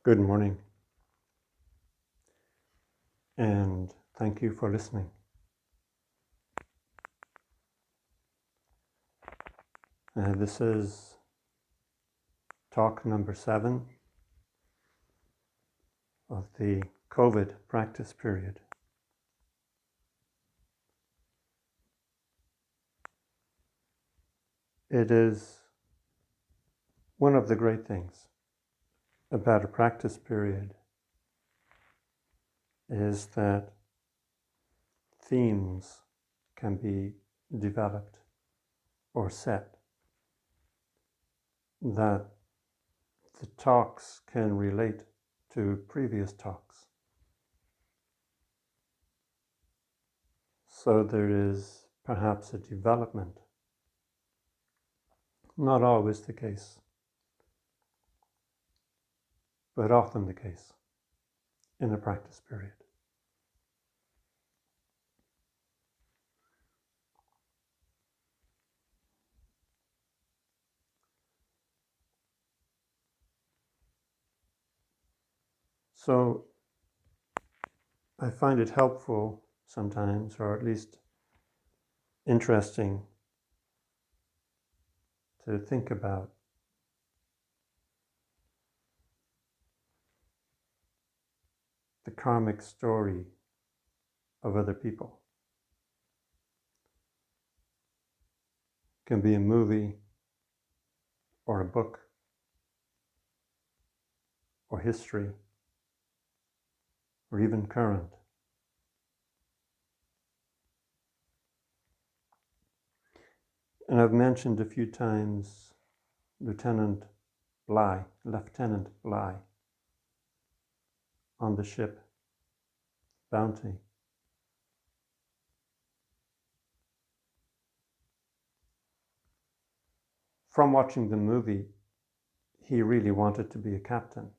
Good morning, and thank you for listening. This is talk number 7 of the COVID practice period. It is one of the great things about a practice period is that themes can be developed or set, that the talks can relate to previous talks. So there is perhaps a development. Not always the case, but often the case in a practice period. So I find it helpful sometimes, or at least interesting, to think about the karmic story of other people. It can be a movie, or a book, or history, or even current. And I've mentioned a few times Lieutenant Bligh on the ship Bounty. From watching the movie, he really wanted to be a captain.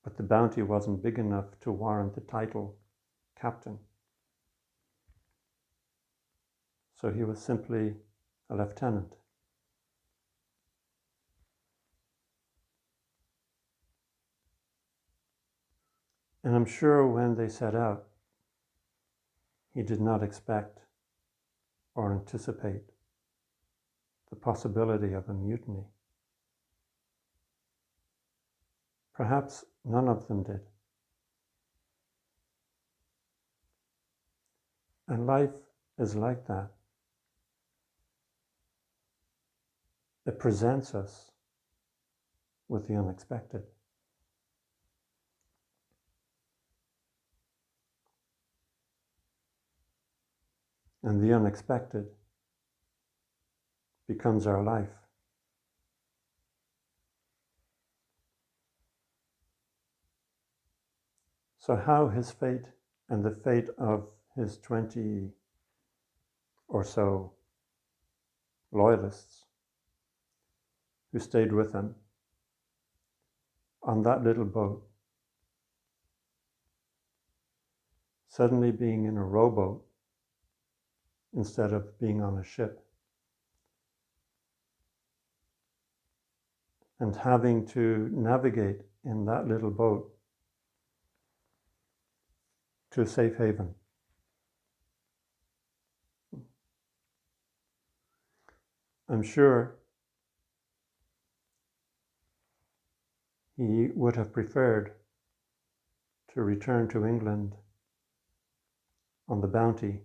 But the Bounty wasn't big enough to warrant the title captain. So he was simply a lieutenant. And I'm sure when they set out, he did not expect or anticipate the possibility of a mutiny. Perhaps none of them did. And life is like that. It presents us with the unexpected. And the unexpected becomes our life. So how his fate and the fate of his 20 or so loyalists who stayed with him on that little boat, suddenly being in a rowboat instead of being on a ship, and having to navigate in that little boat to a safe haven. I'm sure he would have preferred to return to England on the Bounty,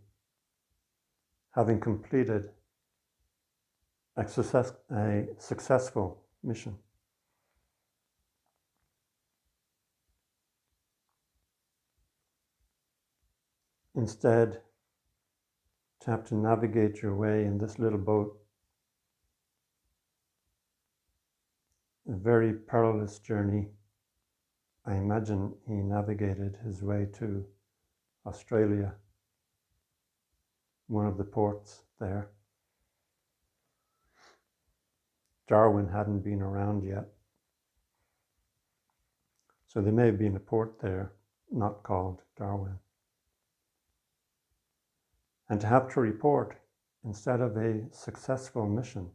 having completed a successful mission. Instead, to have to navigate your way in this little boat, a very perilous journey. I imagine he navigated his way to Australia, one of the ports there. Darwin hadn't been around yet, so there may have been a port there not called Darwin. And to have to report, instead of a successful mission,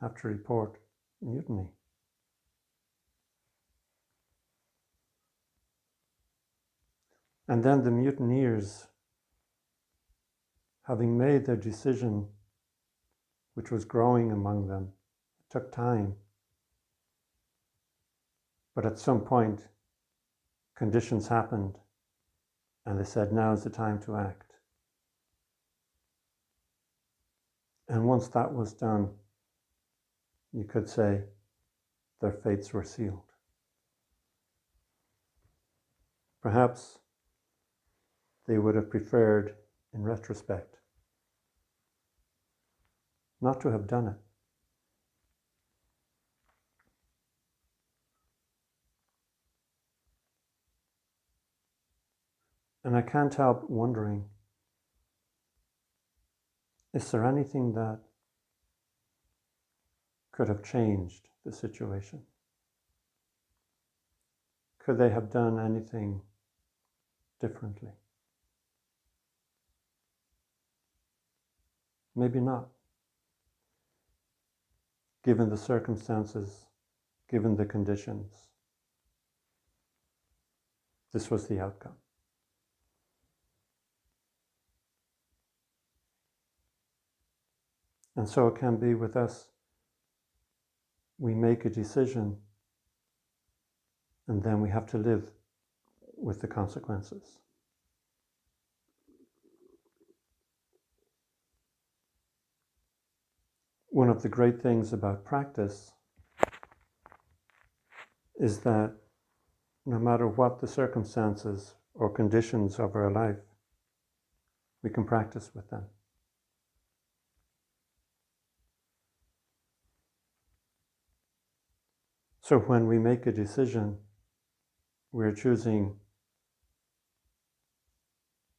have to report mutiny. And then the mutineers, having made their decision, which was growing among them, it took time. But at some point, conditions happened, and they said, now is the time to act. And once that was done, you could say their fates were sealed. Perhaps they would have preferred, in retrospect, not to have done it. And I can't help wondering, is there anything that could have changed the situation? Could they have done anything differently? Maybe not. Given the circumstances, given the conditions, this was the outcome. And so it can be with us. We make a decision, and then we have to live with the consequences. One of the great things about practice is that no matter what the circumstances or conditions of our life, we can practice with them. So when we make a decision, we're choosing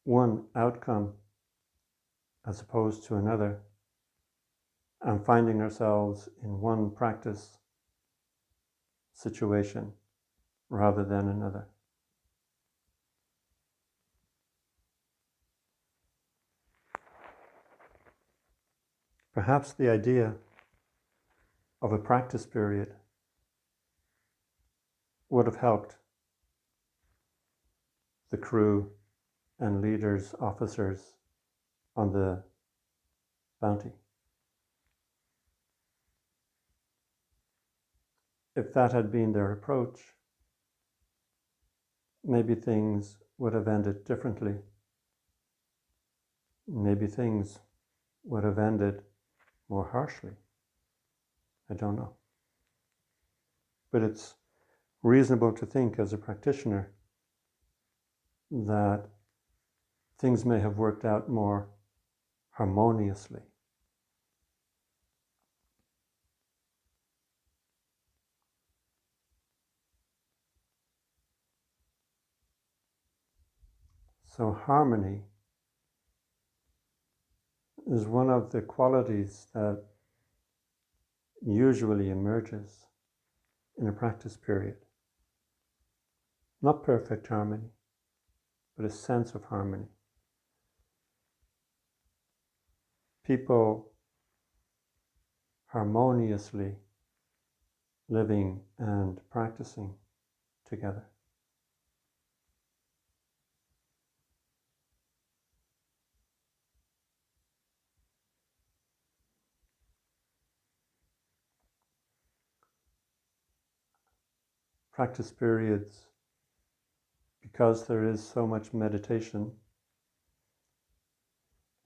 one outcome as opposed to another, and finding ourselves in one practice situation rather than another. Perhaps the idea of a practice period would have helped the crew and leaders, officers on the Bounty. If that had been their approach, maybe things would have ended differently. Maybe things would have ended more harshly. I don't know. But it's reasonable to think as a practitioner that things may have worked out more harmoniously. So harmony is one of the qualities that usually emerges in a practice period. Not perfect harmony, but a sense of harmony. People harmoniously living and practicing together. Practice periods, because there is so much meditation,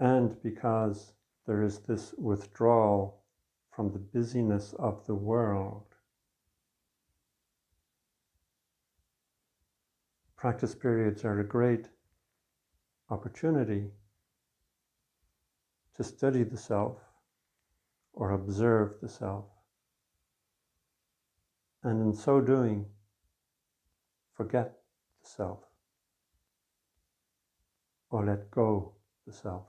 and because there is this withdrawal from the busyness of the world, practice periods are a great opportunity to study the self or observe the self, and in so doing, forget the self or let go the self,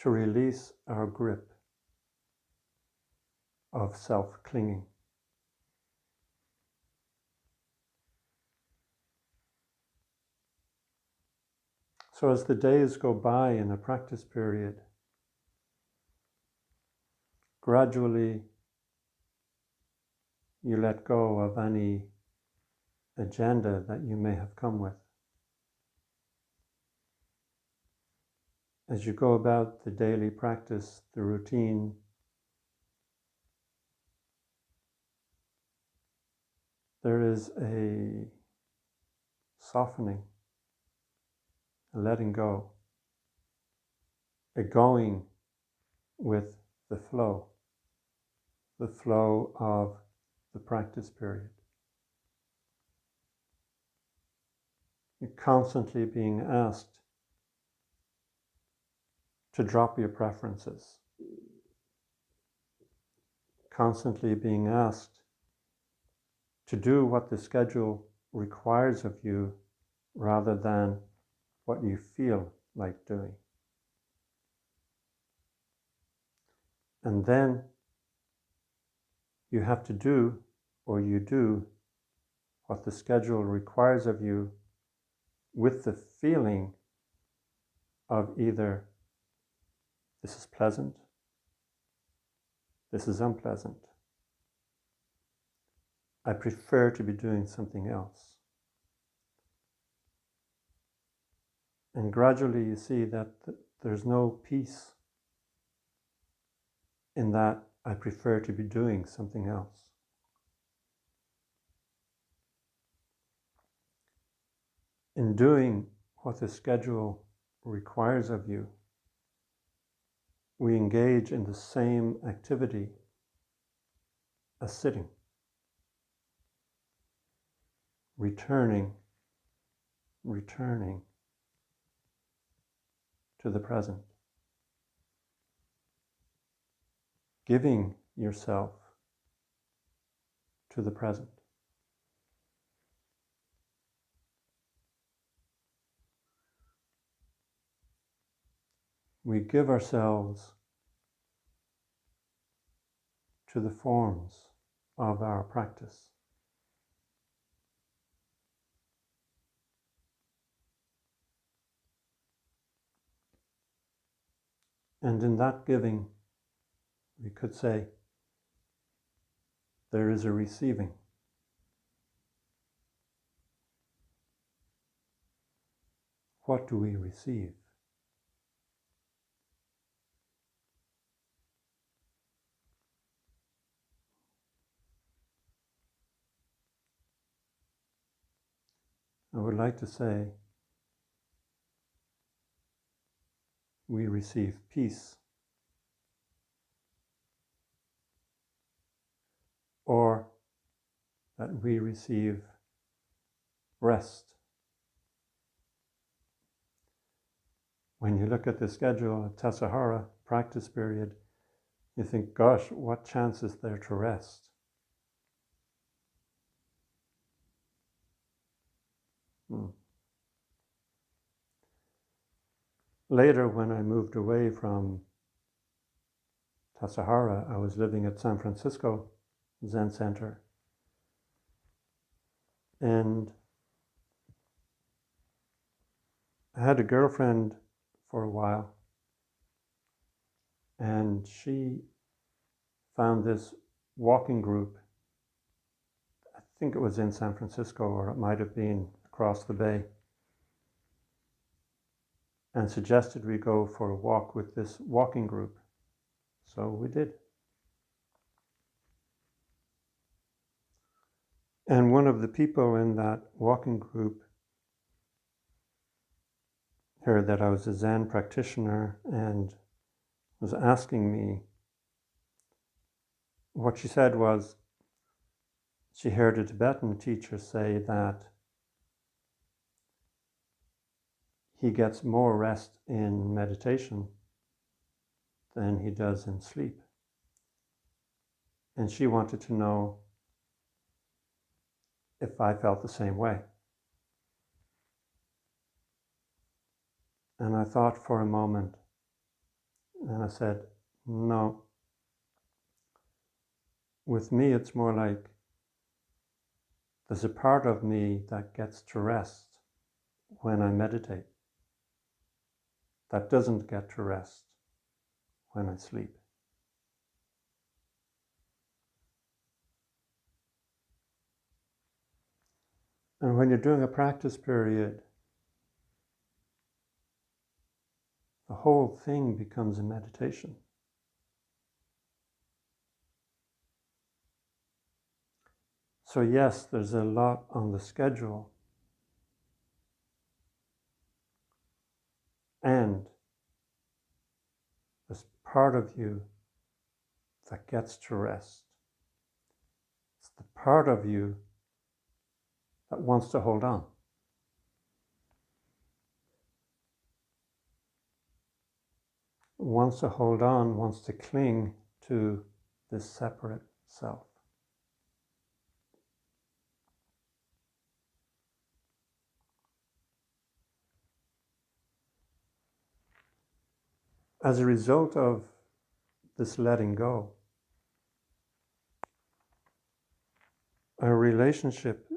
to release our grip of self-clinging. So as the days go by in a practice period, gradually you let go of any agenda that you may have come with. As you go about the daily practice, the routine, there is a softening, a letting go, a going with the flow of the practice period. You're constantly being asked to drop your preferences, constantly being asked to do what the schedule requires of you rather than what you feel like doing. And then you have to do, or you do, what the schedule requires of you with the feeling of either this is pleasant, this is unpleasant, I prefer to be doing something else. And gradually you see that there's no peace in that I prefer to be doing something else. In doing what the schedule requires of you, we engage in the same activity as sitting, returning to the present, giving yourself to the present. We give ourselves to the forms of our practice. And in that giving, we could say, there is a receiving. What do we receive? I would like to say, we receive peace, or that we receive rest. When you look at the schedule of Tassajara practice period, you think, gosh, what chance is there to rest? Later, when I moved away from Tassajara, I was living at San Francisco Zen Center. And I had a girlfriend for a while, and she found this walking group. I think it was in San Francisco, or it might have been across the bay, and suggested we go for a walk with this walking group. So we did. And one of the people in that walking group heard that I was a Zen practitioner and was asking me. What she said was, she heard a Tibetan teacher say that he gets more rest in meditation than he does in sleep. And she wanted to know if I felt the same way. And I thought for a moment, and I said, no. With me, it's more like there's a part of me that gets to rest when I meditate, that doesn't get to rest when I sleep. And when you're doing a practice period, the whole thing becomes a meditation. So yes, there's a lot on the schedule, and there's part of you that gets to rest. It's the part of you that wants to hold on. Wants to hold on, wants to cling to this separate self. As a result of this letting go, our relationship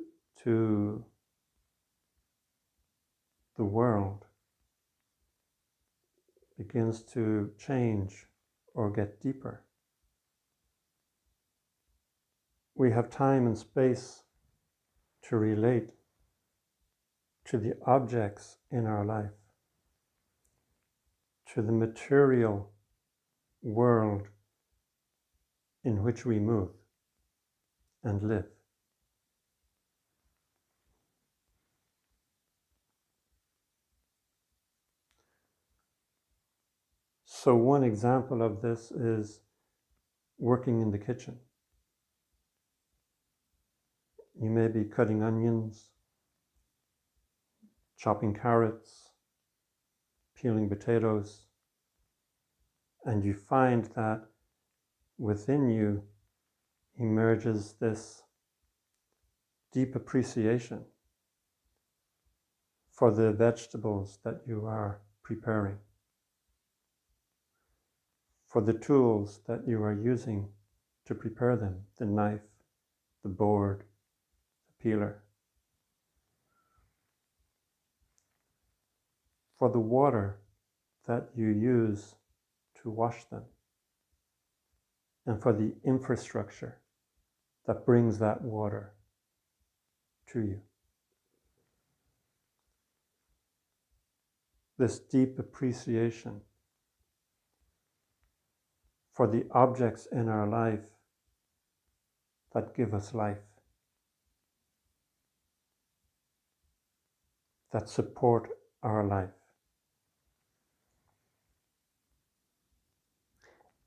to the world begins to change or get deeper. We have time and space to relate to the objects in our life, to the material world in which we move and live. So one example of this is working in the kitchen. You may be cutting onions, chopping carrots, peeling potatoes, and you find that within you emerges this deep appreciation for the vegetables that you are preparing, for the tools that you are using to prepare them, the knife, the board, the peeler, for the water that you use to wash them, and for the infrastructure that brings that water to you. This deep appreciation for the objects in our life that give us life, that support our life.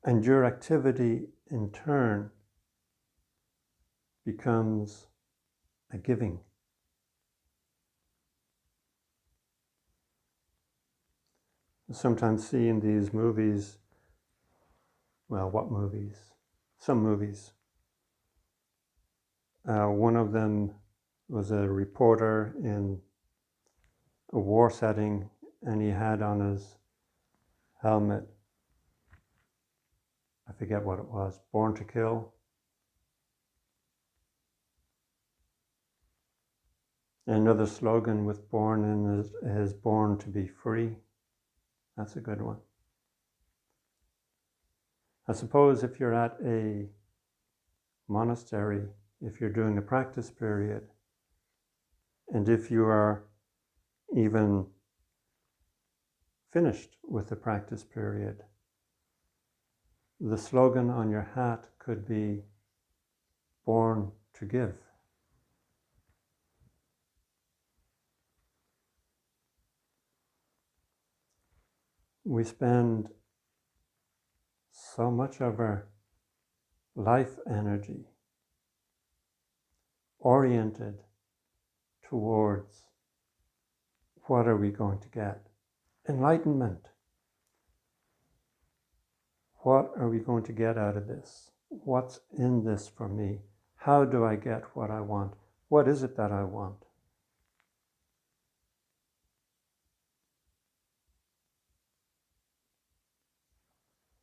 And your activity in turn becomes a giving. You sometimes see in these movies, well, what movies? Some movies. One of them was a reporter in a war setting, and he had on his helmet, I forget what it was, Born to Kill. Another slogan with born in is born to be free. That's a good one. I suppose if you're at a monastery, if you're doing a practice period, and if you are even finished with the practice period, the slogan on your hat could be born to give. We spend so much of our life energy oriented towards what are we going to get? Enlightenment. What are we going to get out of this? What's in this for me? How do I get what I want? What is it that I want?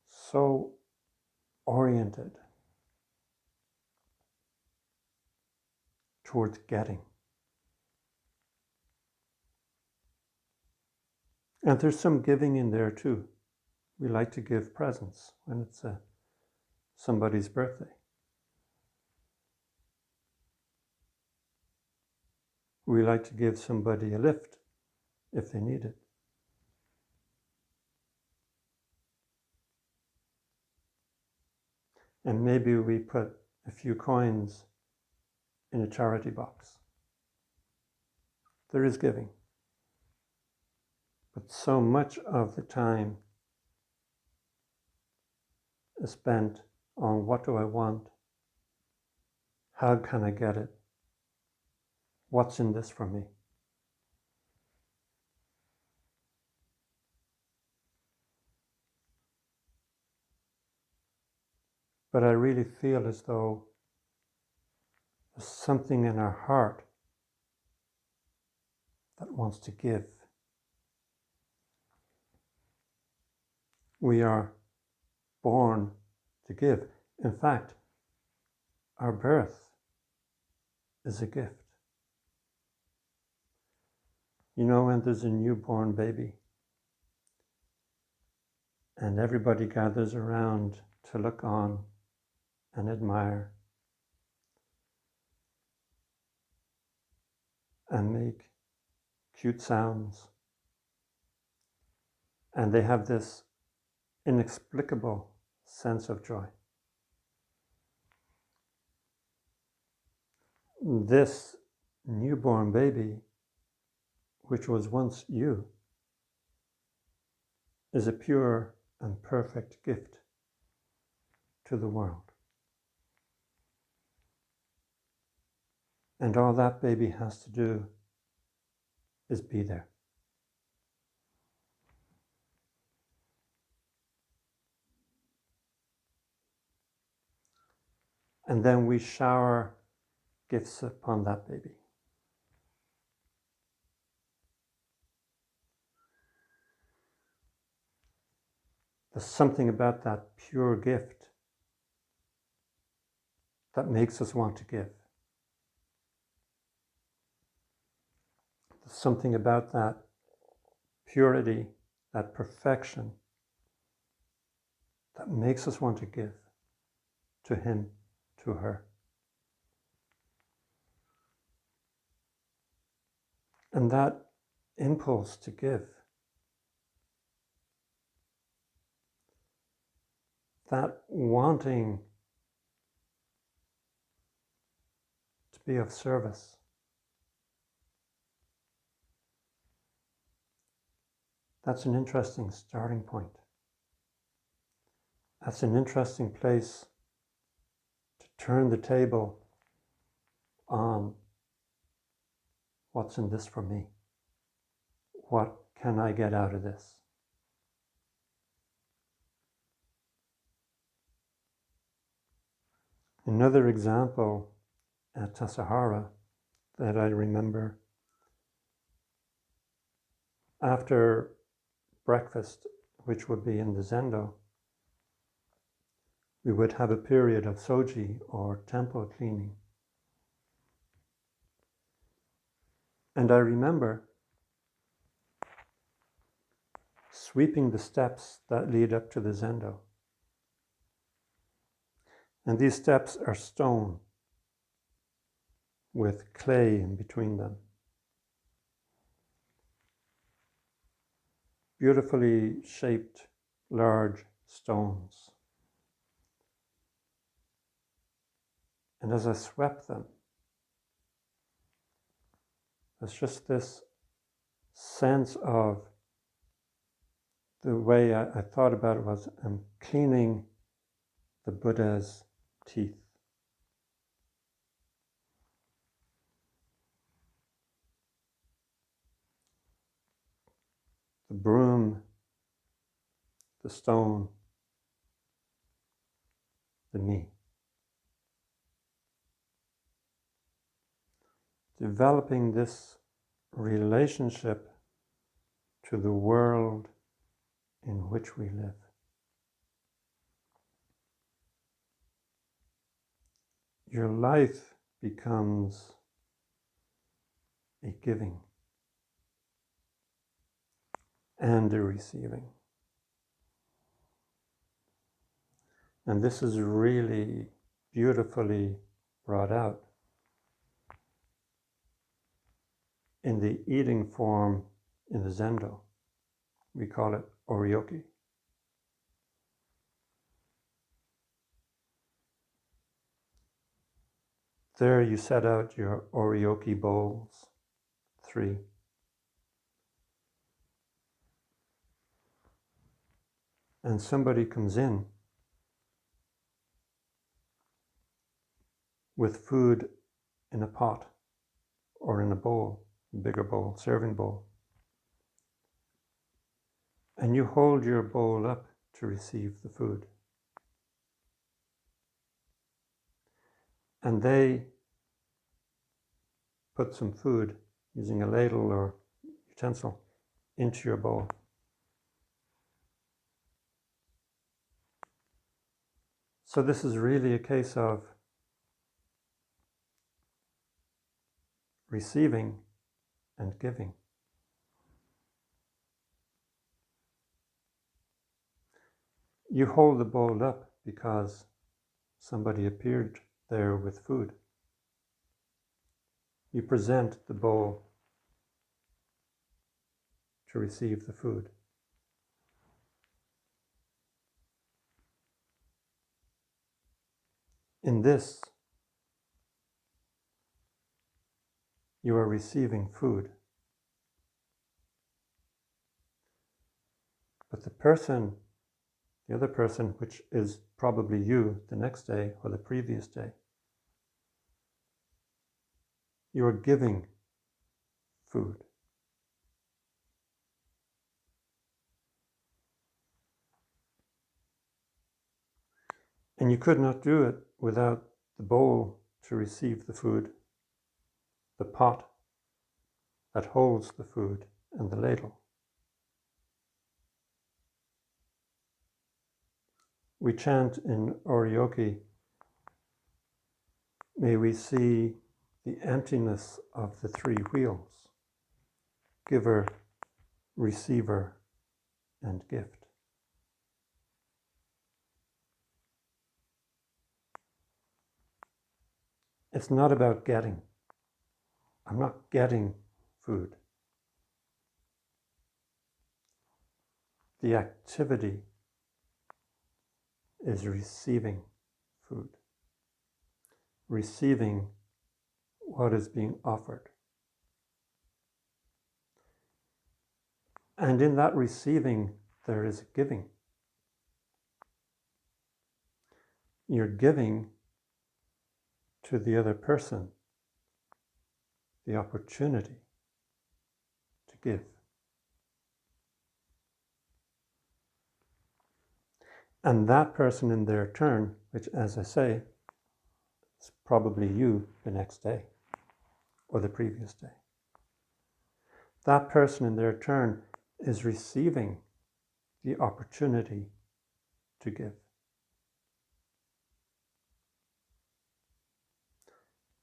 So oriented towards getting. And there's some giving in there too. We like to give presents when it's somebody's birthday. We like to give somebody a lift if they need it. And maybe we put a few coins in a charity box. There is giving. But so much of the time is spent on what do I want? How can I get it? What's in this for me? But I really feel as though there's something in our heart that wants to give. We are born to give. In fact, our birth is a gift. You know, when there's a newborn baby and everybody gathers around to look on and admire and make cute sounds, and they have this inexplicable sense of joy. This newborn baby, which was once you, is a pure and perfect gift to the world. And all that baby has to do is be there. And then we shower gifts upon that baby. There's something about that pure gift that makes us want to give. There's something about that purity, that perfection, that makes us want to give to him, to her. And that impulse to give, that wanting to be of service, that's an interesting starting point. That's an interesting place to turn the table on what's in this for me. What can I get out of this? Another example at Tassajara that I remember, after breakfast, which would be in the zendo, we would have a period of soji or temple cleaning. And I remember sweeping the steps that lead up to the zendo. And these steps are stone with clay in between them. Beautifully shaped, large stones. And as I swept them, there's just this sense of the way I thought about it was I'm cleaning the Buddha's teeth. The broom, the stone, the me. Developing this relationship to the world in which we live. Your life becomes a giving and a receiving. And this is really beautifully brought out in the eating form in the Zendo. We call it oryoki. There you set out your oryoki bowls, 3. And somebody comes in with food in a pot or in a bowl, a bigger bowl, serving bowl. And you hold your bowl up to receive the food. And they put some food using a ladle or utensil into your bowl. So this is really a case of receiving and giving. You hold the bowl up because somebody appeared there with food. You present the bowl to receive the food. In this, you are receiving food. But the other person, which is probably you the next day or the previous day, you are giving food. And you could not do it without the bowl to receive the food, the pot that holds the food, and the ladle. We chant in oryoki, may we see the emptiness of the 3 wheels, giver, receiver, and gift. It's not about getting. I'm not getting food. The activity is receiving food, receiving what is being offered. And in that receiving, there is giving. You're giving to the other person the opportunity to give. And that person in their turn, which, as I say, is probably you the next day or the previous day, that person in their turn is receiving the opportunity to give.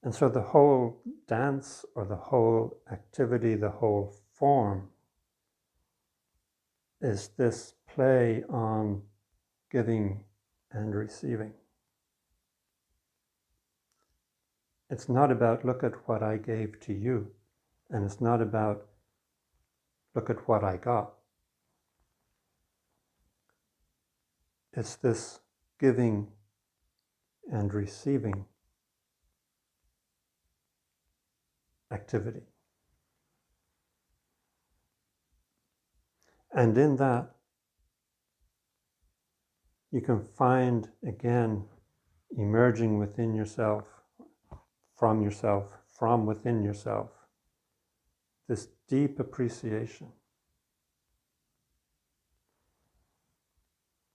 And so the whole dance or the whole activity, the whole form is this play on giving and receiving. It's not about look at what I gave to you, and it's not about look at what I got. It's this giving and receiving activity. And in that, you can find again emerging within yourself, from within yourself, this deep appreciation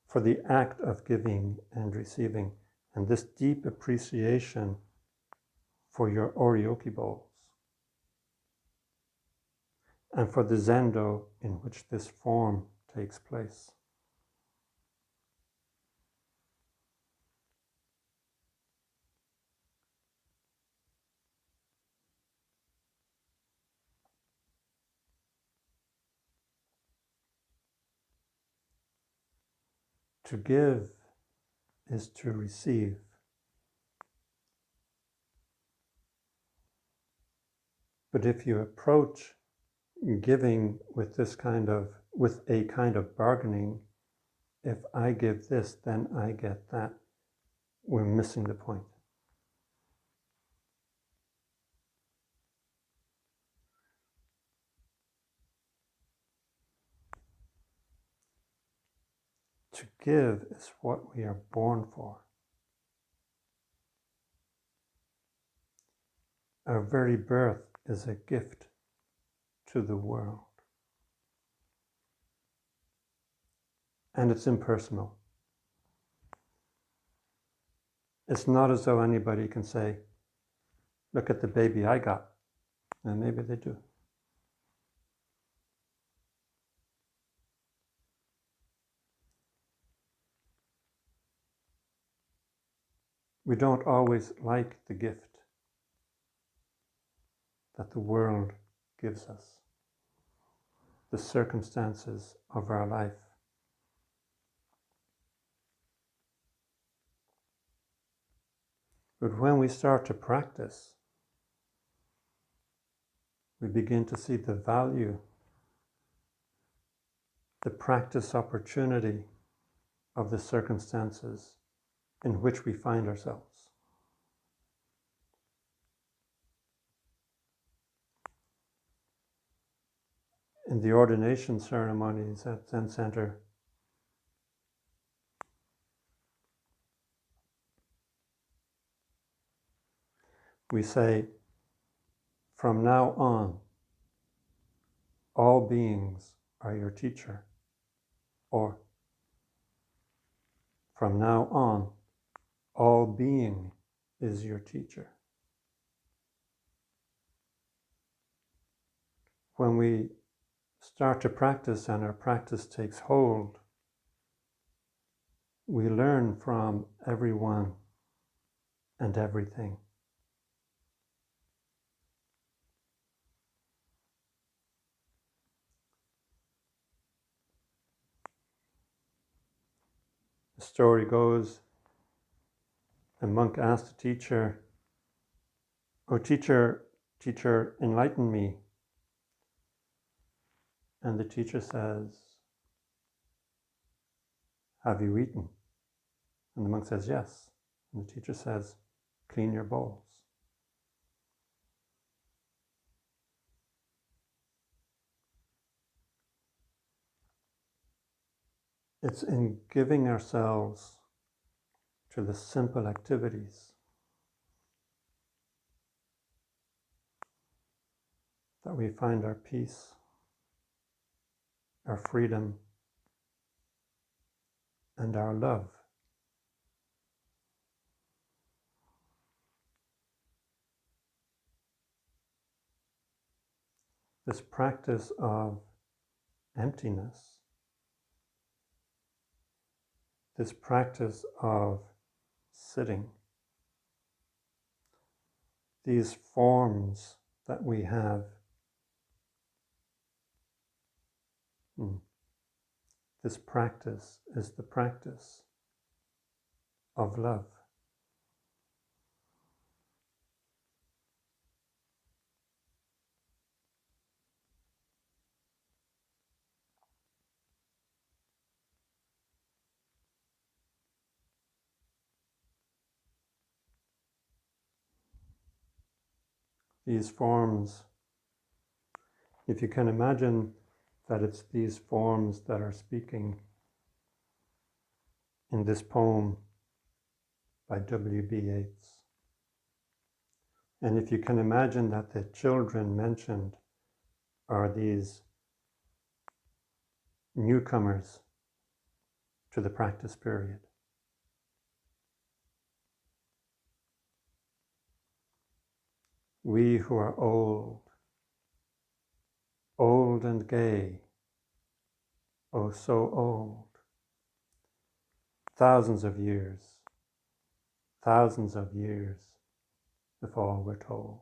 for the act of giving and receiving, and this deep appreciation for your oryoki bowls, and for the zendo in which this form takes place. To give is to receive. But if you approach giving with a kind of bargaining, if I give this, then I get that, we're missing the point. To give is what we are born for. Our very birth is a gift to the world. And it's impersonal. It's not as though anybody can say, look at the baby I got. And maybe they do. We don't always like the gift that the world gives us, the circumstances of our life. But when we start to practice, we begin to see the value, the practice opportunity of the circumstances in which we find ourselves. In the ordination ceremonies at Zen Center, we say, from now on, all beings are your teacher. Or, from now on, all being is your teacher. When we start to practice and our practice takes hold, we learn from everyone and everything. The story goes, a monk asked the teacher, "Oh, teacher, enlighten me." And the teacher says, "Have you eaten?" And the monk says, "Yes." And the teacher says, "Clean your bowls." It's in giving ourselves to the simple activities that we find our peace, our freedom, and our love. This practice of emptiness, this practice of sitting, these forms that we have, this practice is the practice of love. These forms, if you can imagine that it's these forms that are speaking in this poem by W.B. Yeats. And if you can imagine that the children mentioned are these newcomers to the practice period. We who are old and gay, oh so old, thousands of years, if all were told.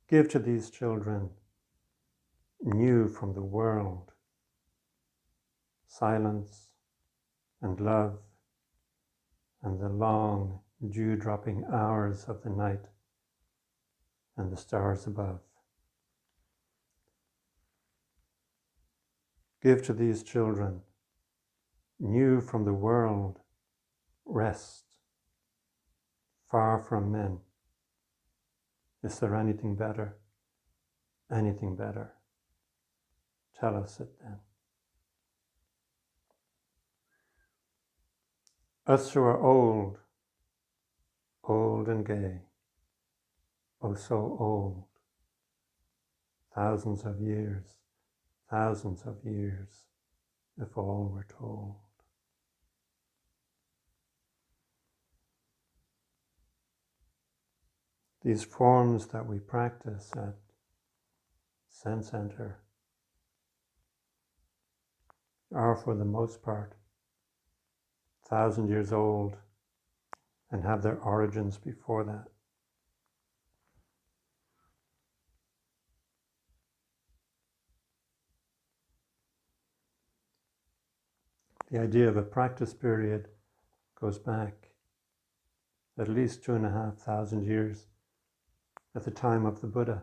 Give to these children, new from the world, silence and love and the long dew-dropping hours of the night and the stars above. Give to these children, new from the world, rest, far from men. Is there anything better? Anything better? Tell us it then. Us who are old, old and gay, oh so old, thousands of years, if all were told. These forms that we practice at Zen Center are for the most part 1,000 years old and have their origins before that. The idea of a practice period goes back at least 2,500 years at the time of the Buddha.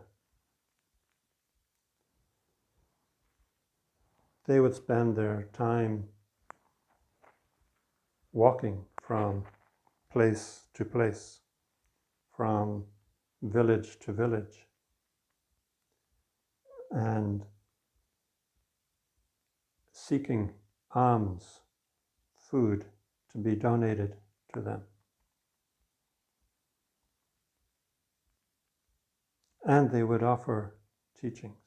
They would spend their time walking from place to place, from village to village, and seeking alms, food to be donated to them. And they would offer teachings.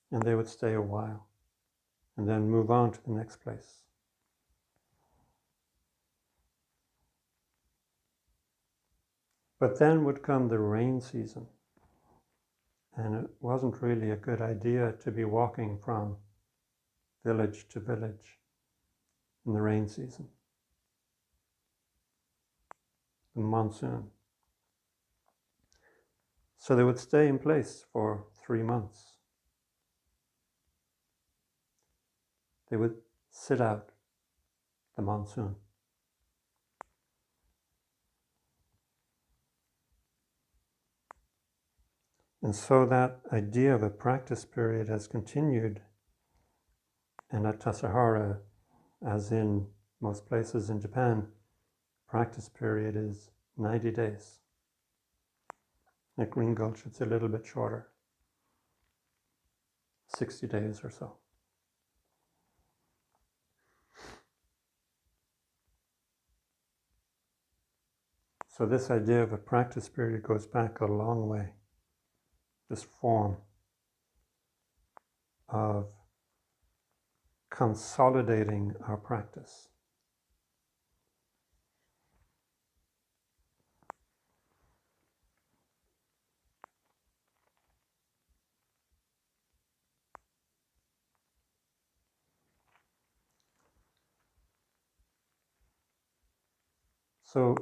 And they would stay a while and then move on to the next place. But then would come the rain season. And it wasn't really a good idea to be walking from village to village in the rain season. The monsoon. So they would stay in place for 3 months. They would sit out the monsoon. And so that idea of a practice period has continued, and at Tassajara, as in most places in Japan, practice period is 90 days. At Green Gulch, it's a little bit shorter, 60 days or so. So this idea of a practice period goes back a long way. This form of consolidating our practice. So,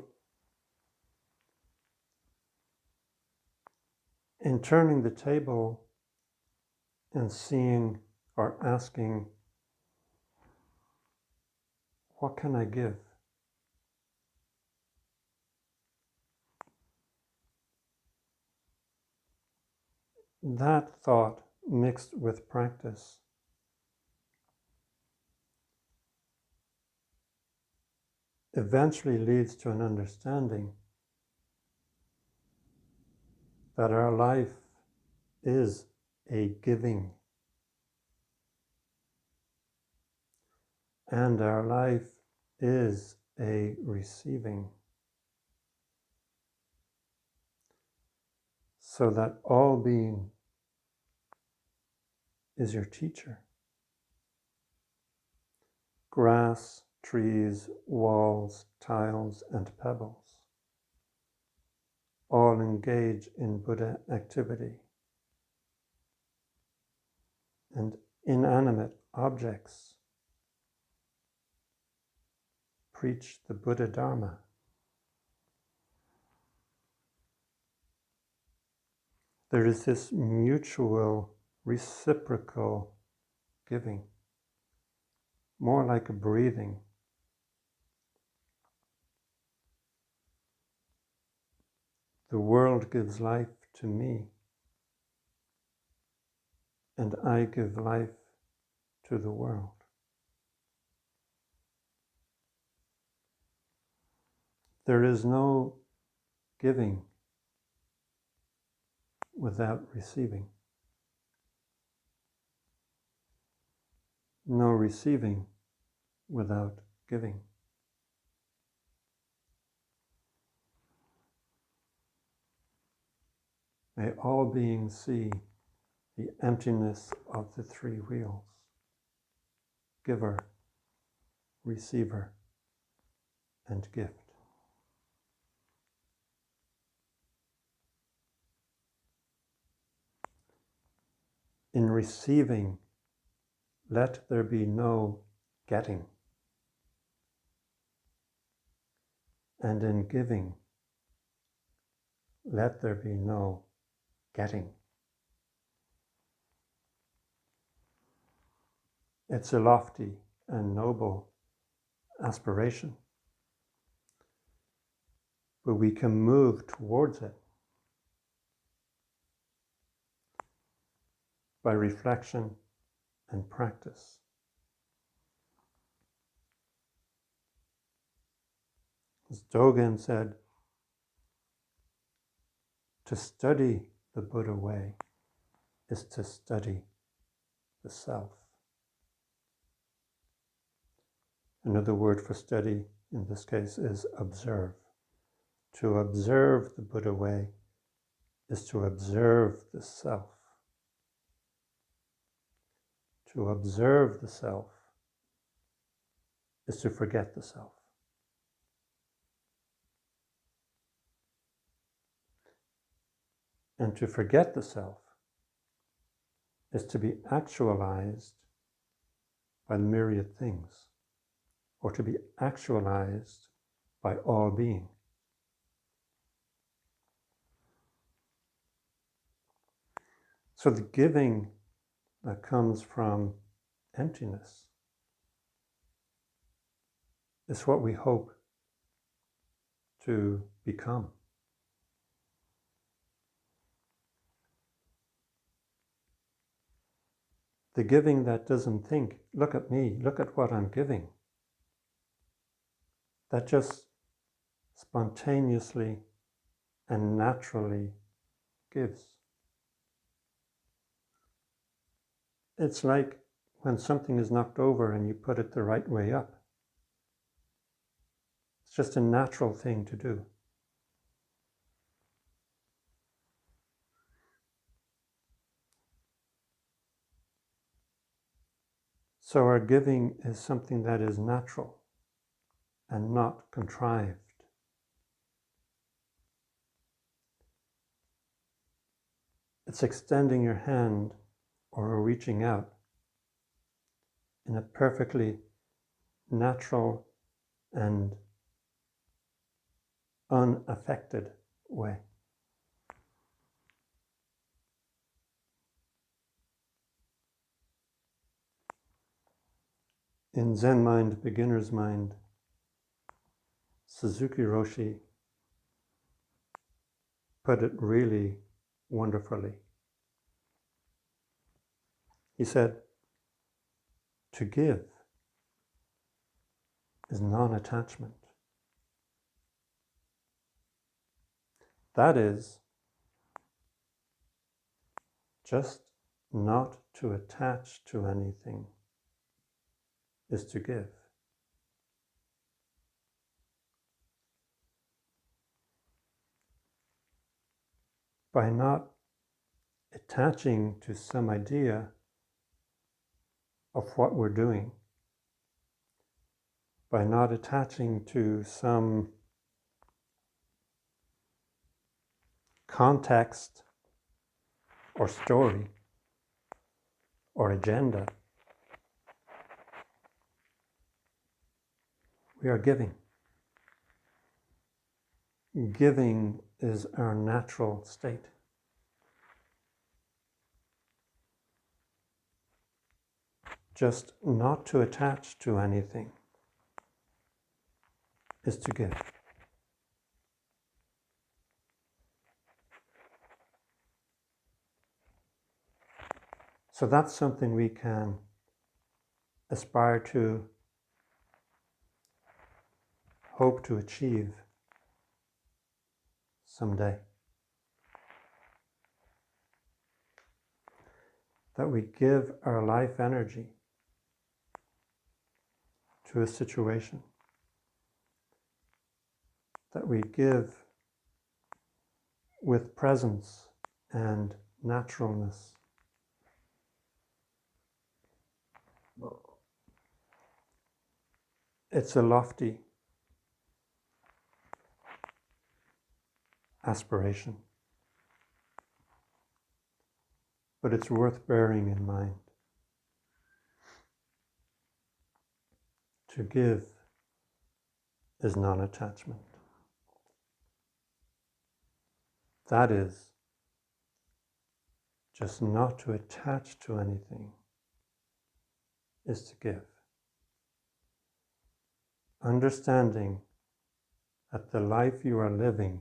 in turning the table and seeing or asking, what can I give? That thought mixed with practice eventually leads to an understanding that our life is a giving, and our life is a receiving, so that all being is your teacher. Grass, trees, walls, tiles, and pebbles all engage in Buddha activity, and inanimate objects preach the Buddha Dharma. There is this mutual, reciprocal giving, more like a breathing. The world gives life to me, and I give life to the world. There is no giving without receiving. No receiving without giving. May all beings see the emptiness of the three wheels: giver, receiver, and gift. In receiving, let there be no getting. And in giving, let there be no getting. It's a lofty and noble aspiration, but we can move towards it by reflection and practice. As Dogen said, to study the Buddha way is to study the self. Another word for study in this case is observe. To observe the Buddha way is to observe the self. To observe the self is to forget the self. And to forget the self is to be actualized by myriad things, or to be actualized by all being. So the giving that comes from emptiness is what we hope to become. The giving that doesn't think, look at me, look at what I'm giving. That just spontaneously and naturally gives. It's like when something is knocked over and you put it the right way up. It's just a natural thing to do. So our giving is something that is natural and not contrived. It's extending your hand or reaching out in a perfectly natural and unaffected way. In Zen Mind, Beginner's Mind, Suzuki Roshi put it really wonderfully. He said, to give is non-attachment. That is, just not to attach to anything is to give. By not attaching to some idea of what we're doing, by not attaching to some context or story or agenda, we are giving. Giving is our natural state. Just not to attach to anything is to give. So that's something we can aspire to, hope to achieve someday. That we give our life energy to a situation, that we give with presence and naturalness. It's a lofty aspiration, but it's worth bearing in mind. To give is non-attachment. That is, just not to attach to anything is to give. Understanding that the life you are living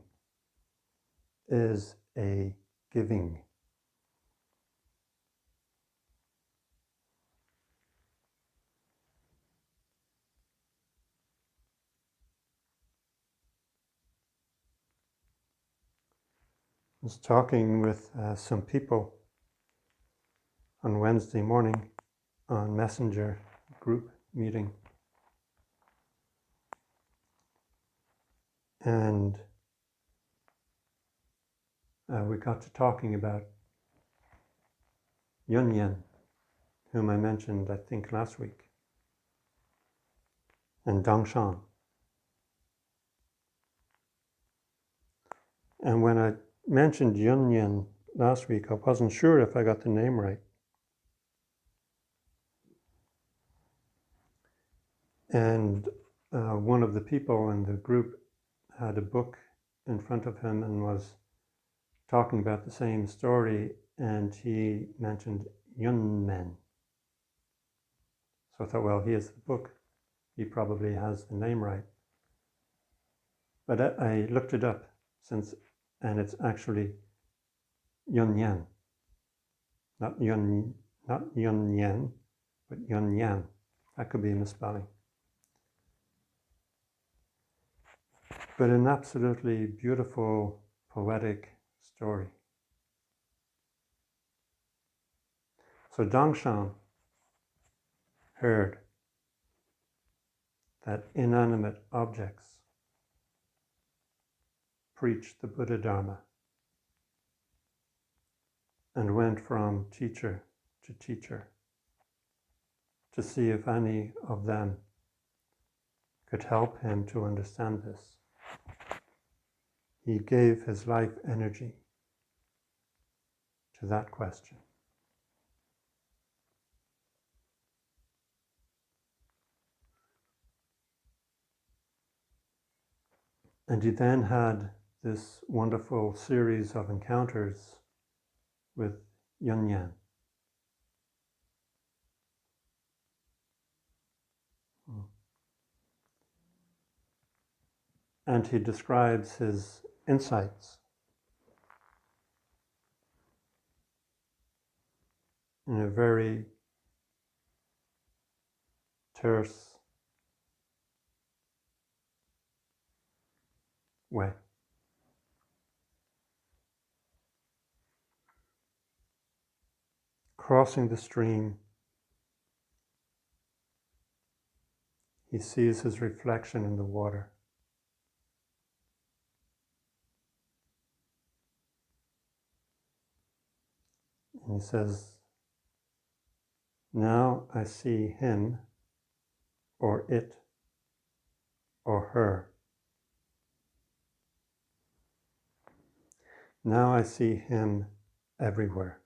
is a giving. I was talking with some people on Wednesday morning on Messenger group meeting, and we got to talking about Ingen-ji, whom I mentioned I think last week, and Dangshan. And when I mentioned Ingen-ji last week, I wasn't sure if I got the name right. And one of the people in the group had a book in front of him and was talking about the same story, and he mentioned Yunmen. So I thought, well, he has the book. He probably has the name right. But I looked it up and it's actually Yunyan. Not Yunyan, but Yunyan. That could be a misspelling. But an absolutely beautiful, poetic story. So Dangshan heard that inanimate objects preached the Buddha Dharma and went from teacher to teacher to see if any of them could help him to understand this. He gave his life energy to that question. And he then had this wonderful series of encounters with Yunyan. And he describes his insights in a very terse way. Crossing the stream, he sees his reflection in the water. And he says, now I see him or it or her. Now I see him everywhere.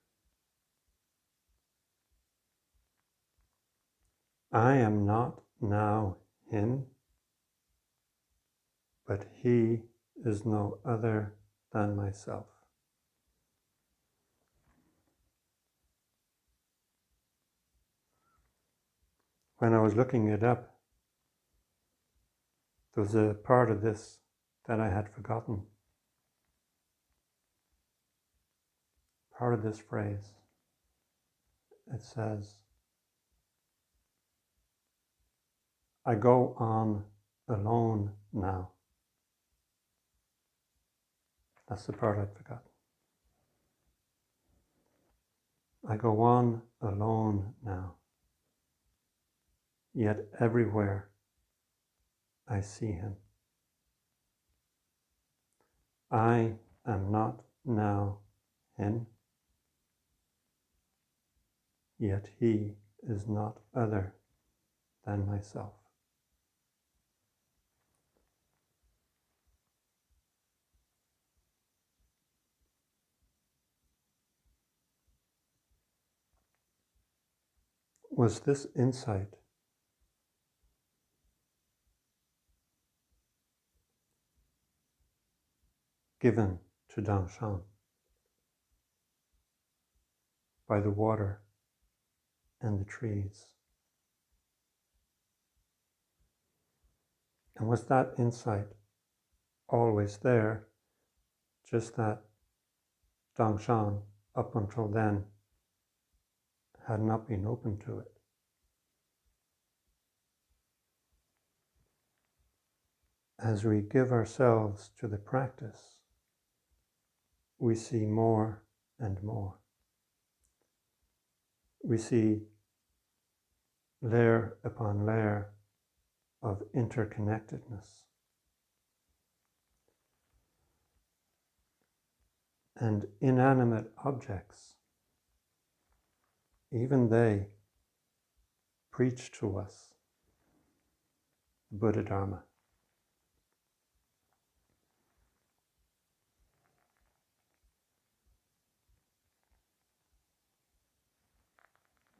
I am not now him, but he is no other than myself. When I was looking it up, there was a part of this that I had forgotten. Part of this phrase. it says, I go on alone now. That's the part I'd forgotten. I go on alone now, yet everywhere I see him. I am not now him, yet he is not other than myself. Was this insight given to Dangshan by the water and the trees? And was that insight always there, just that Dangshan, up until then, had not been open to it? As we give ourselves to the practice, we see more and more. We see layer upon layer of interconnectedness. And inanimate objects, even they preach to us the Buddha Dharma.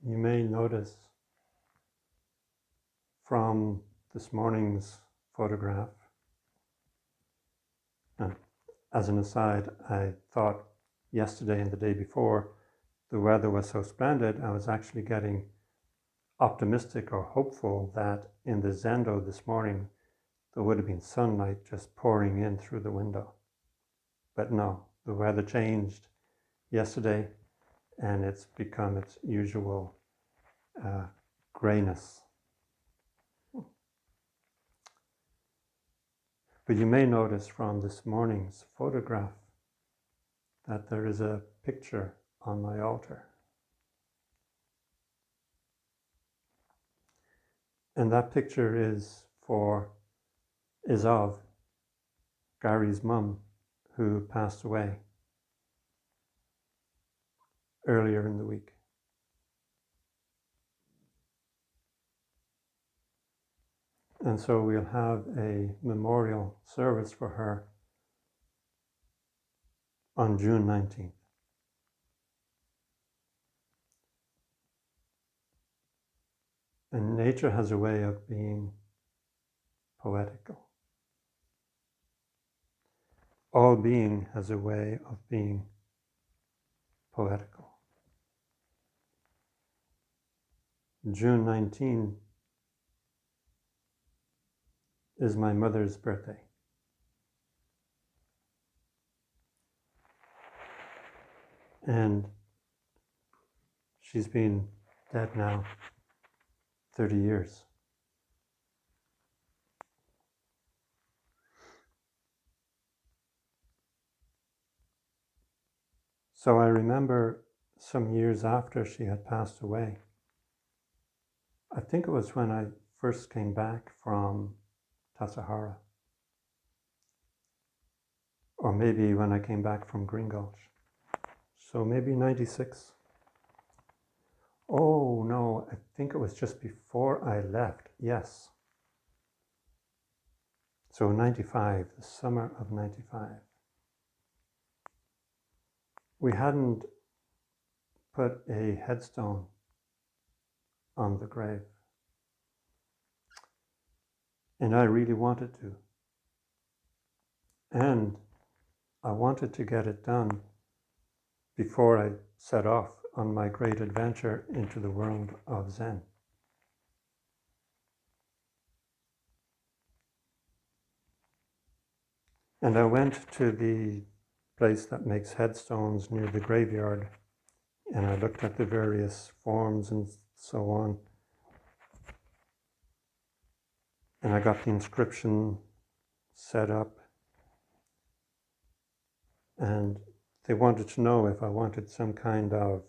You may notice from this morning's photograph, and as an aside, I thought yesterday and the day before the weather was so splendid, I was actually getting optimistic or hopeful that in the Zendo this morning there would have been sunlight just pouring in through the window. But no, the weather changed yesterday and it's become its usual grayness. But you may notice from this morning's photograph that there is a picture on my altar. And that picture is of Gary's mum, who passed away earlier in the week. And so we'll have a memorial service for her on June 19th. And nature has a way of being poetical. All being has a way of being poetical. June 19 is my mother's birthday. And she's been dead now 30 years. So I remember some years after she had passed away, I think it was when I first came back from Tassajara, or maybe when I came back from Green Gulch. So maybe 96. Oh no, I think it was just before I left, yes. So 95, the summer of 95. We hadn't put a headstone on the grave. And I really wanted to. And I wanted to get it done before I set off on my great adventure into the world of Zen. And I went to the place that makes headstones near the graveyard and I looked at the various forms and so on. And I got the inscription set up, and they wanted to know if I wanted some kind of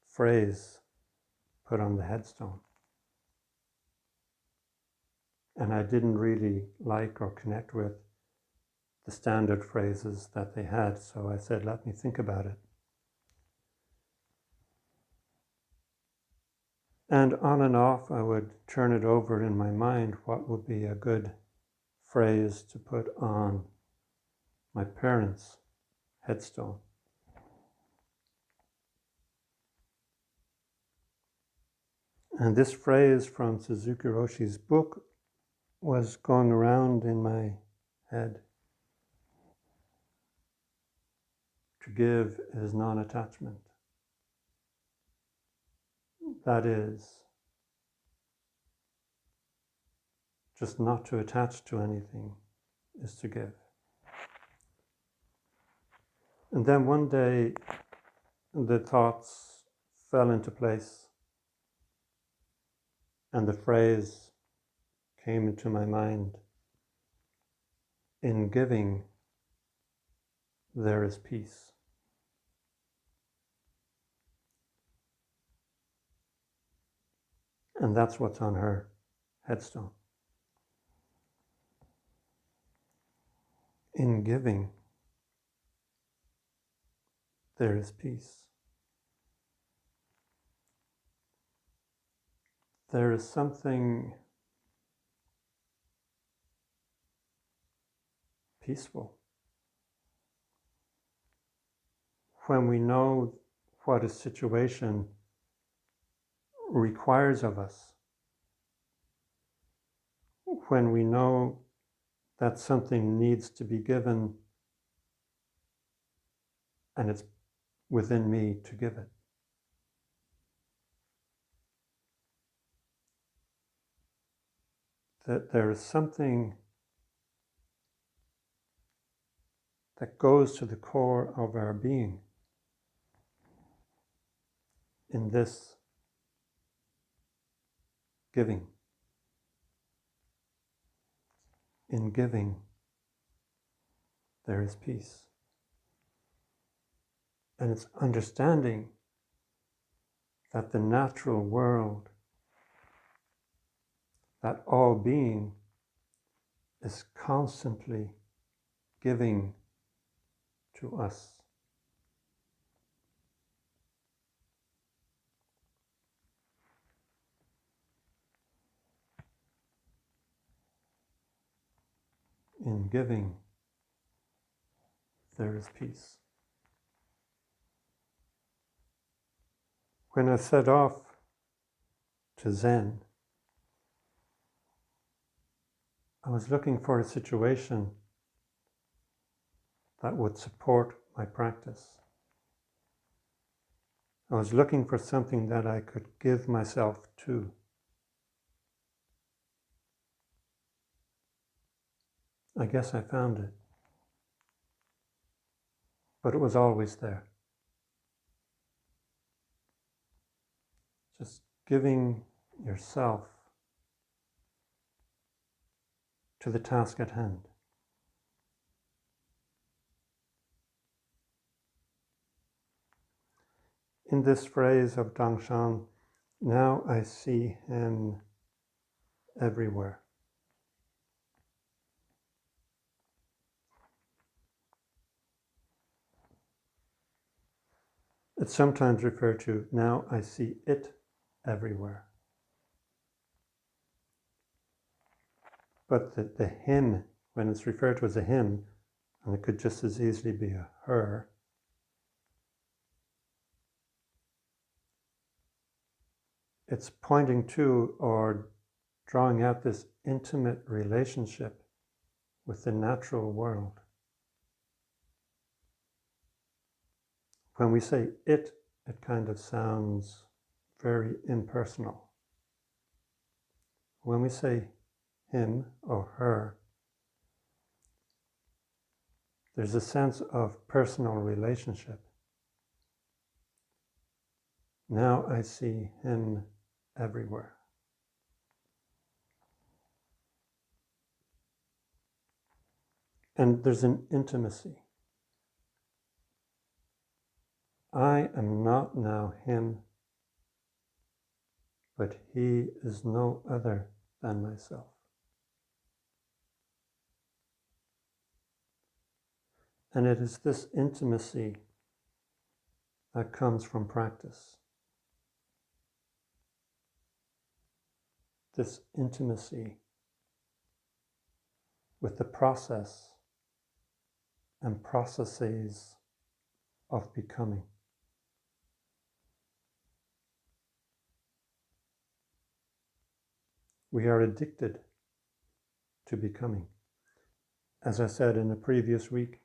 phrase put on the headstone. And I didn't really like or connect with the standard phrases that they had, so I said, let me think about it. And on and off, I would turn it over in my mind, what would be a good phrase to put on my parents' headstone. And this phrase from Suzuki Roshi's book was going around in my head. To give is non-attachment. That is, just not to attach to anything is to give. And then one day, the thoughts fell into place, and the phrase came into my mind, in giving, there is peace. And that's what's on her headstone. In giving, there is peace. There is something peaceful when we know what a situation requires of us, when we know that something needs to be given and it's within me to give it. That there is something that goes to the core of our being in this giving. In giving, there is peace. And it's understanding that the natural world, that all being is constantly giving to us. In giving, there is peace. When I set off to Zen, I was looking for a situation that would support my practice. I was looking for something that I could give myself to. I guess I found it. But it was always there. Just giving yourself to the task at hand. In this phrase of Dangshan, now I see him everywhere. It's sometimes referred to, now I see it everywhere. But the him, when it's referred to as a him, and it could just as easily be a her, it's pointing to or drawing out this intimate relationship with the natural world. When we say it kind of sounds very impersonal. When we say him or her, there's a sense of personal relationship. Now I see him everywhere. And there's an intimacy. I am not now him, but he is no other than myself. And it is this intimacy that comes from practice. This intimacy with the process and processes of becoming. We are addicted to becoming. As I said in the previous week,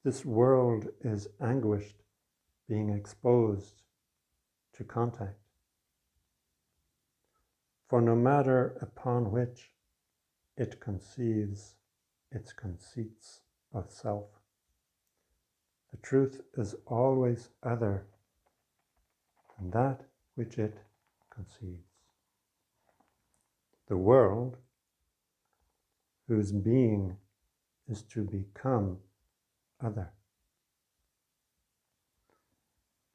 this world is anguished being exposed to contact. For no matter upon which it conceives its conceits of self, the truth is always other than that which it conceives. The world, whose being is to become other,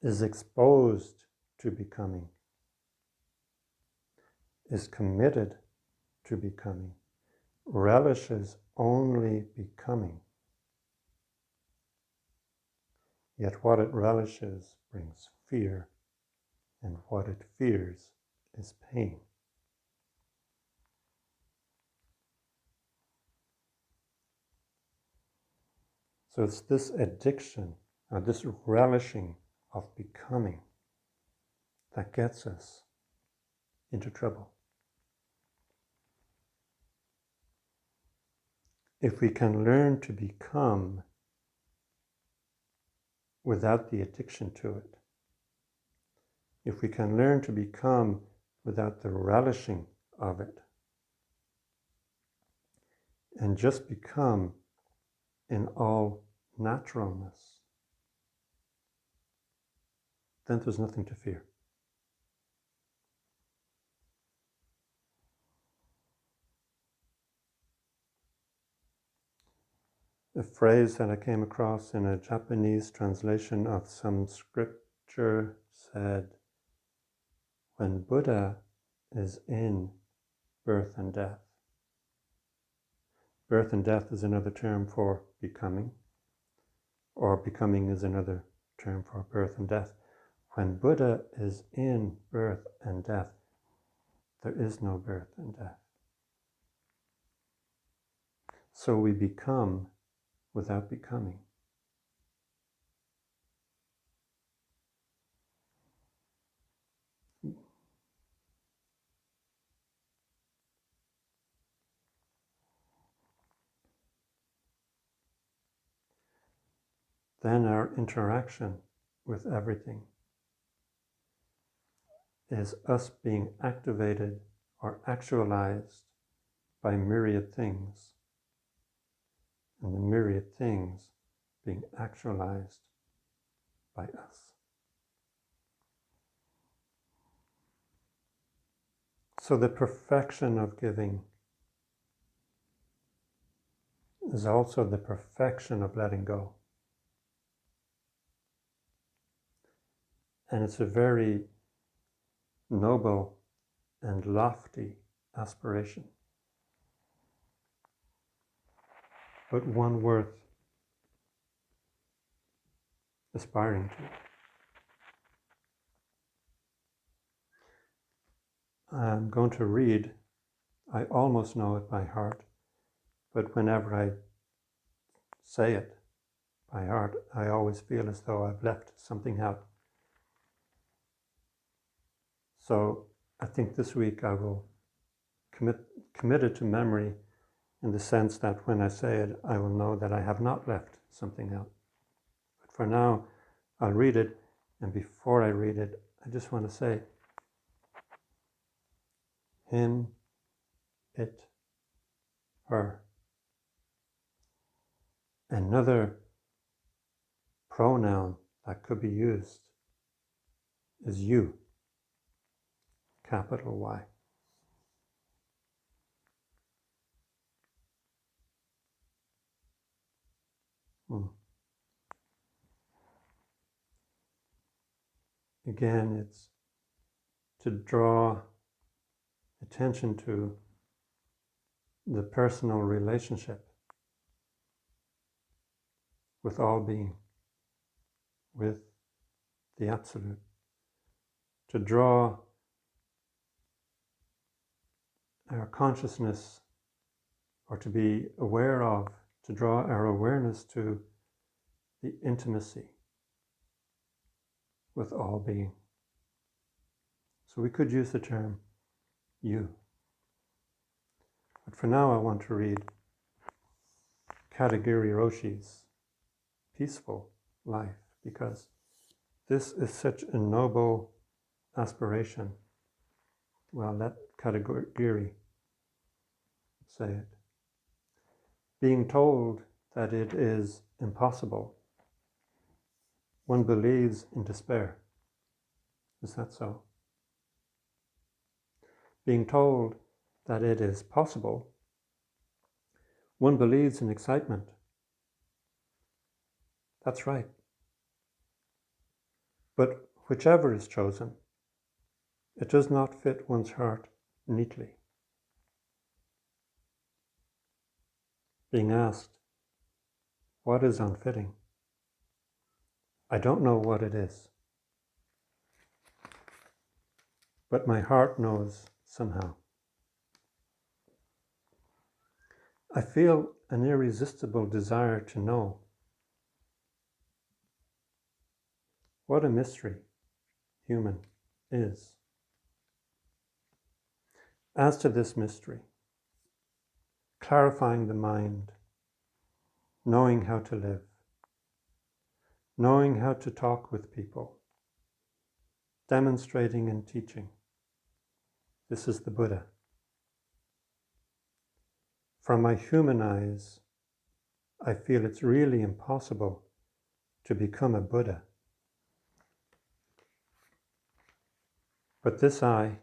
is exposed to becoming, is committed to becoming, relishes only becoming. Yet what it relishes brings fear, and what it fears is pain. So it's this addiction, or this relishing of becoming, that gets us into trouble. If we can learn to become without the addiction to it, if we can learn to become without the relishing of it, and just become in all naturalness, then there's nothing to fear. A phrase that I came across in a Japanese translation of some scripture said, when Buddha is in birth and death. Birth and death is another term for becoming, or becoming is another term for birth and death. When Buddha is in birth and death, there is no birth and death. So we become without becoming. Then our interaction with everything is us being activated or actualized by myriad things, and the myriad things being actualized by us. So the perfection of giving is also the perfection of letting go. And it's a very noble and lofty aspiration, but one worth aspiring to. I'm going to read, I almost know it by heart, but whenever I say it by heart, I always feel as though I've left something out. So I think this week I will commit it to memory in the sense that when I say it, I will know that I have not left something out. But for now, I'll read it, and before I read it, I just want to say, him, it, her. Another pronoun that could be used is you, capital Y. Again, it's to draw attention to the personal relationship with all being, with the Absolute. To draw our consciousness, or to be aware of, to draw our awareness to the intimacy with all being. So we could use the term you. But for now I want to read Katagiri Roshi's Peaceful Life, because this is such a noble aspiration. Well, let Katagiri say it. Being told that it is impossible, one believes in despair. Is that so? Being told that it is possible, one believes in excitement. That's right. But whichever is chosen, it does not fit one's heart neatly. Being asked, what is unfitting? I don't know what it is, but my heart knows somehow. I feel an irresistible desire to know. What a mystery human is. As to this mystery, clarifying the mind, knowing how to live, knowing how to talk with people, demonstrating and teaching. This is the Buddha. From my human eyes, I feel it's really impossible to become a Buddha. But this eye,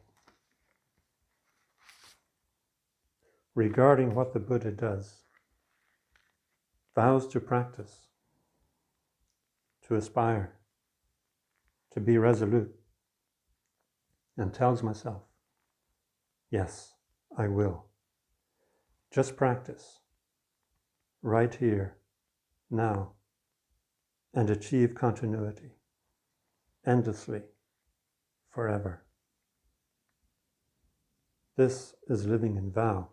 regarding what the Buddha does, vows to practice, to aspire, to be resolute, and tells myself, yes, I will. Just practice, right here, now, and achieve continuity, endlessly, forever. This is living in vow,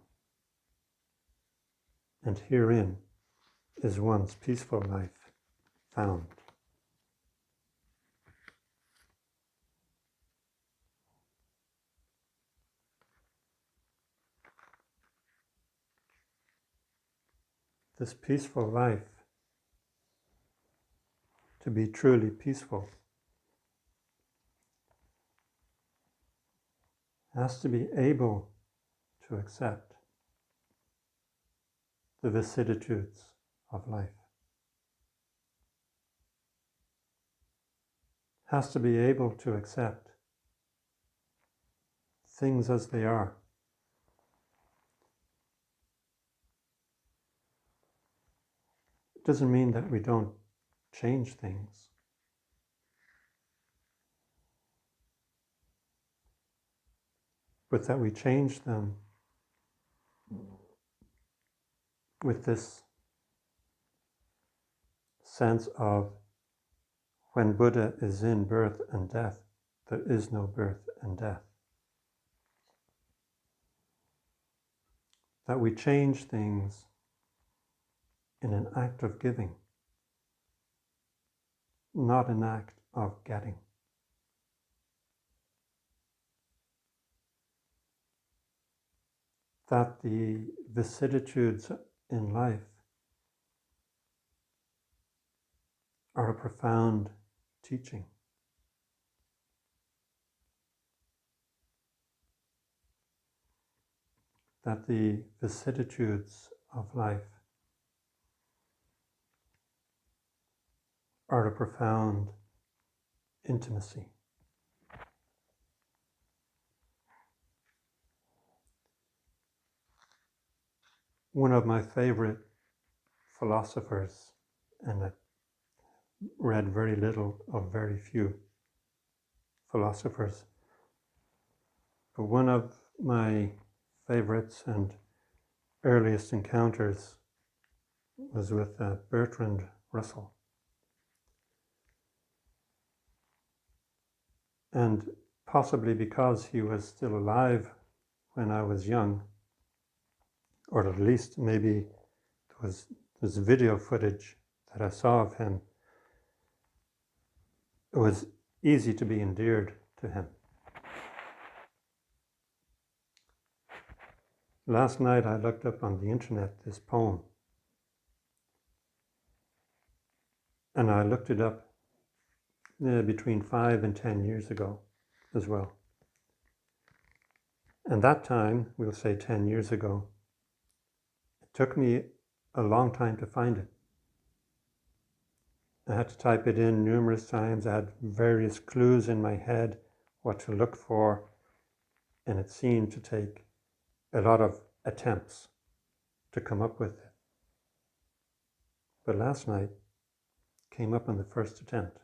and herein is one's peaceful life found. This peaceful life, to be truly peaceful, has to be able to accept the vicissitudes of life. Has to be able to accept things as they are. It doesn't mean that we don't change things. But that we change them with this sense of when Buddha is in birth and death, there is no birth and death. That we change things in an act of giving, not an act of getting. That the vicissitudes in life are a profound teaching. That the vicissitudes of life are a profound intimacy. One of my favorite philosophers, and I read very little of very few philosophers, but one of my favorites and earliest encounters was with Bertrand Russell. And possibly because he was still alive when I was young, or at least maybe there's video footage that I saw of him, it was easy to be endeared to him. Last night I looked up on the internet this poem, and I looked it up between 5 and 10 years ago as well. And that time, we'll say 10 years ago, it took me a long time to find it. I had to type it in numerous times. I had various clues in my head what to look for, and it seemed to take a lot of attempts to come up with it. But last night came up on the first attempt.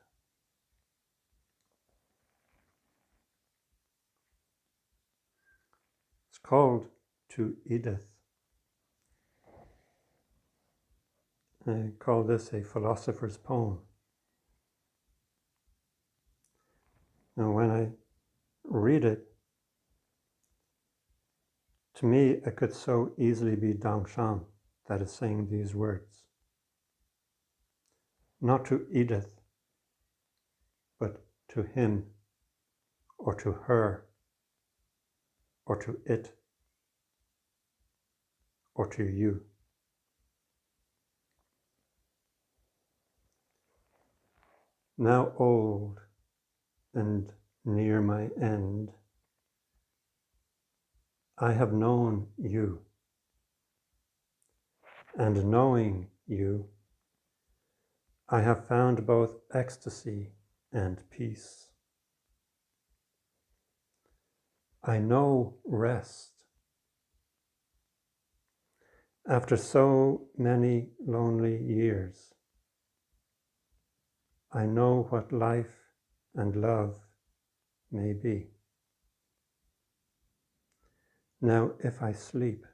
It's called To Edith. I call this a philosopher's poem. Now when I read it, to me it could so easily be Dangshan that is saying these words. Not to Edith, but to him, or to her, or to it, or to you. Now old and near my end, I have known you, and knowing you, I have found both ecstasy and peace. I know rest. After so many lonely years, I know what life and love may be. Now if I sleep,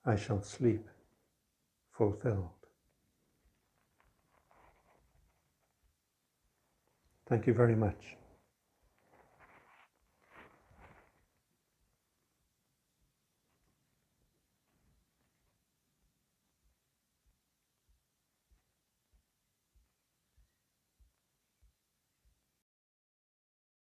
I shall sleep fulfilled. Thank you very much.